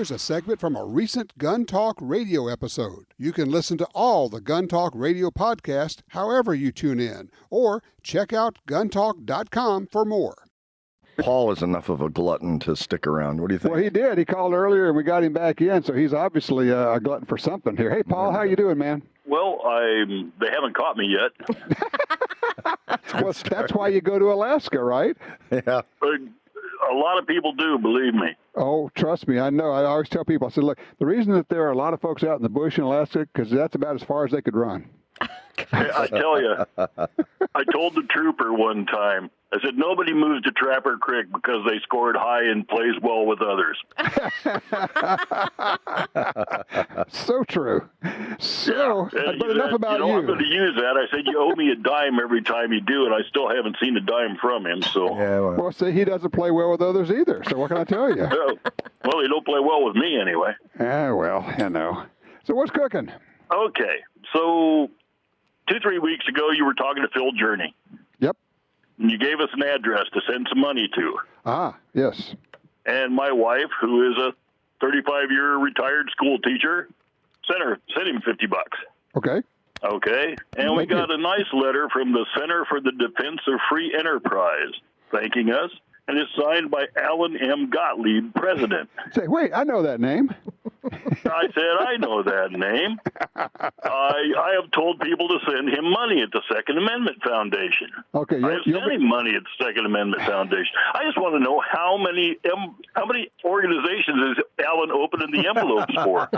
Here's a segment from a recent Gun Talk Radio episode. You can listen to all the Gun Talk Radio podcasts however you tune in, or check out guntalk.com for more. Paul is enough of a glutton to stick around. What do you think? Well, he did. He called earlier, and we got him back in, so he's obviously a glutton for something here. Hey, Paul, how you doing, man? Well, they haven't caught me yet. Well, that's why you go to Alaska, right? Yeah. A lot of people do, believe me. Oh, trust me, I know. I always tell people, I said, look, the reason that there are a lot of folks out in the bush in Alaska, because that's about as far as they could run. I tell you, I told the trooper one time, I said, nobody moves to Trapper Creek because they scored high and plays well with others. So true. So, Yeah. but enough about you. I'm going to use that. I said, you owe me a dime every time you do, and I still haven't seen a dime from him. So, Yeah, Well, see, he doesn't play well with others either, so what can I tell you? well, he don't play well with me anyway. Well, I know. So what's cooking? Okay, so 2-3 weeks ago, you were talking to Phil Journey. Yep. And you gave us an address to send some money to. Ah, yes. And my wife, who is a 35-year retired school teacher, sent him $50. Okay. Okay. And we got a nice letter from the Center for the Defense of Free Enterprise thanking us. And it's signed by Alan M. Gottlieb, president. Say, wait, I know that name. I said, I know that name. I have told people to send him money at the Second Amendment Foundation. Okay, I have sent him money at the Second Amendment Foundation. I just want to know how many organizations is Alan opening the envelopes for?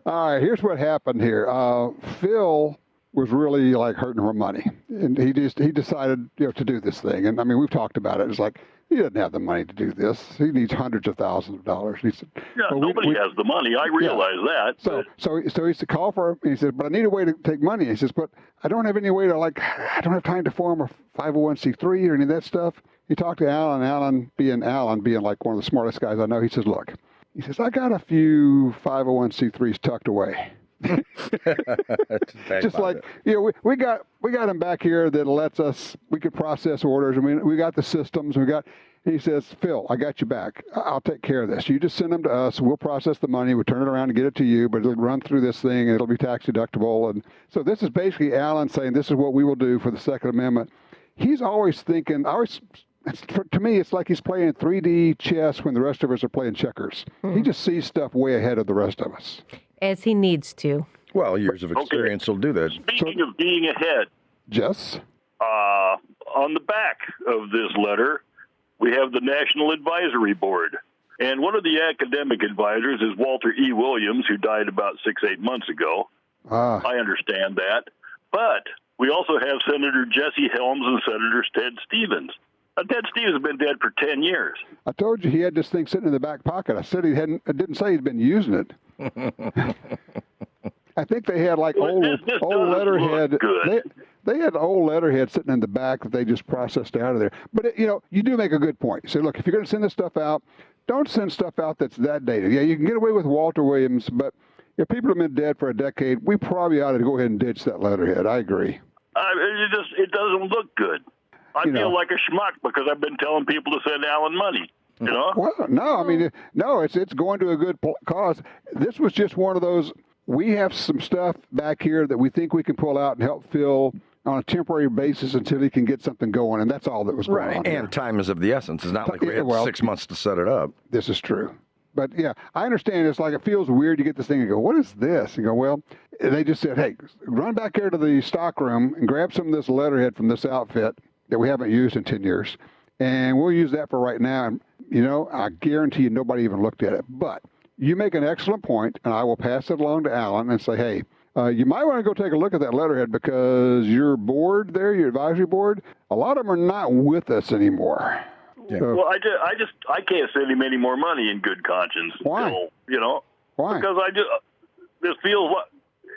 All right, here's what happened here. Phil was really like hurting for money, and he decided to do this thing. And I mean, we've talked about it. It's like he doesn't have the money to do this. He needs hundreds of thousands of dollars. He said, nobody has the money. I realize that. So he used to call for him. And he said, but I need a way to take money. He says, but I don't have any way to I don't have time to form a 501c3 or any of that stuff. He talked to Alan. Alan being like one of the smartest guys I know. He says, look, I got a few 501c3s tucked away. Just like we got him back here that lets us, we could process orders. I mean, we got the systems. He says, Phil, I got you back. I'll take care of this. You just send them to us. We'll process the money. We'll turn it around and get it to you, but it'll run through this thing and it'll be tax deductible. And so this is basically Alan saying, this is what we will do for the Second Amendment. He's always thinking, to me, it's like he's playing 3D chess when the rest of us are playing checkers. He just sees stuff way ahead of the rest of us. As he needs to. Well, years of experience will do that. Speaking of being ahead, Jess? on the back of this letter, we have the National Advisory Board. And one of the academic advisors is Walter E. Williams, who died about 6-8 months ago. I understand that. But we also have Senator Jesse Helms and Senator Ted Stevens. Ted Stevens has been dead for 10 years. I told you he had this thing sitting in the back pocket. I said I didn't say he'd been using it. I think they had old letterhead. They had old letterhead sitting in the back that they just processed out of there. But you do make a good point. You say, look, if you're going to send this stuff out, don't send stuff out that's that dated. Yeah, you can get away with Walter Williams, but if people have been dead for a decade, we probably ought to go ahead and ditch that letterhead. I agree. It doesn't look good. I feel like a schmuck because I've been telling people to send Alan money. Well, no, I mean, it's going to a good cause. This was just one of those. We have some stuff back here that we think we can pull out and help Phil on a temporary basis until he can get something going, and that's all that was going on. And time is of the essence. It's not like we had 6 months to set it up. This is true. But, yeah, I understand. It's like it feels weird to get this thing and go, what is this? And go, well, they just said, hey, run back here to the stock room and grab some of this letterhead from this outfit that we haven't used in 10 years, and we'll use that for right now. And, I guarantee you nobody even looked at it. But you make an excellent point, and I will pass it along to Alan and say, hey, you might want to go take a look at that letterhead because your board there, your advisory board, a lot of them are not with us anymore. Yeah. Well, I can't send him any more money in good conscience. Why? Why? Because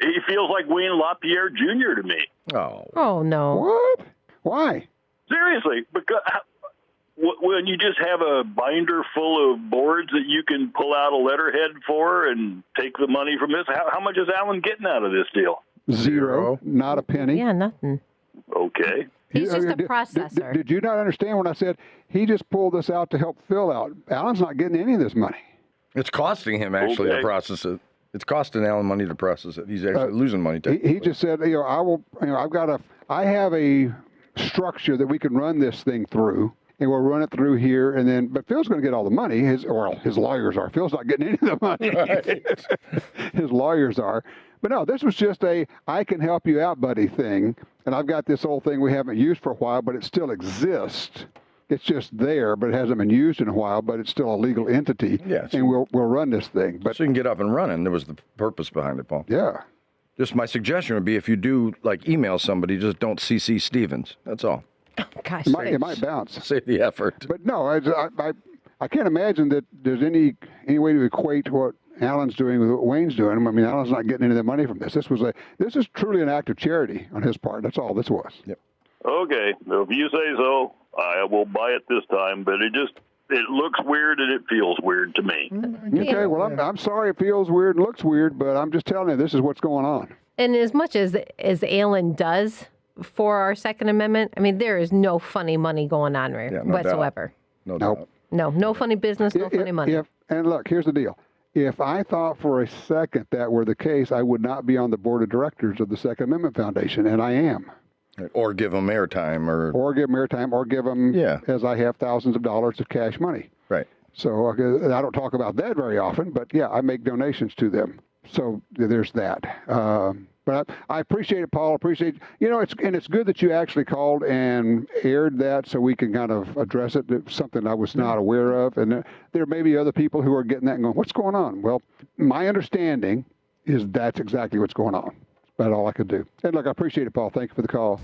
he feels like Wayne LaPierre Jr. to me. Oh no. What? Why? Seriously, because when you just have a binder full of boards that you can pull out a letterhead for and take the money from this, how much is Alan getting out of this deal? Zero. Not a penny. Yeah, nothing. Okay. He's just a processor. Did you not understand when I said he just pulled this out to help Phil out? Alan's not getting any of this money. It's costing him actually to process it. It's costing Alan money to process it. He's actually losing money. He just said, I have a structure that we can run this thing through, and we'll run it through here, and then, but Phil's going to get all the money. His lawyers are. Phil's not getting any of the money. Right. His lawyers are. But no, this was just I can help you out, buddy thing. And I've got this old thing we haven't used for a while, but it still exists. It's just there, but it hasn't been used in a while, but it's still a legal entity. Yeah, and we'll run this thing. But so you can get up and running. There was the purpose behind it, Paul. Yeah. Just my suggestion would be if you do email somebody, just don't CC Stevens. That's all. Gosh, it might bounce. Save the effort. But no, I can't imagine that there's any way to equate what Alan's doing with what Wayne's doing. I mean, Alan's not getting any of the money from this. This is truly an act of charity on his part. That's all this was. Yep. Okay, if you say so, I will buy it this time. But it looks weird and it feels weird to me. Okay, well, I'm sorry it feels weird and looks weird, but I'm just telling you, this is what's going on. And as much as Alan does for our Second Amendment, I mean, there is no funny money going on whatsoever. No doubt. No funny business, no funny money. And look, here's the deal. If I thought for a second that were the case, I would not be on the board of directors of the Second Amendment Foundation, and I am. Or give them airtime, or give them, as I have thousands of dollars of cash money. Right. So I don't talk about that very often, but yeah, I make donations to them. So there's that. But I appreciate it, Paul. It's good that you actually called and aired that so we can kind of address it. It's something I was not aware of. And there may be other people who are getting that and going, what's going on? Well, my understanding is that's exactly what's going on. That's about all I could do. And look, I appreciate it, Paul. Thank you for the call.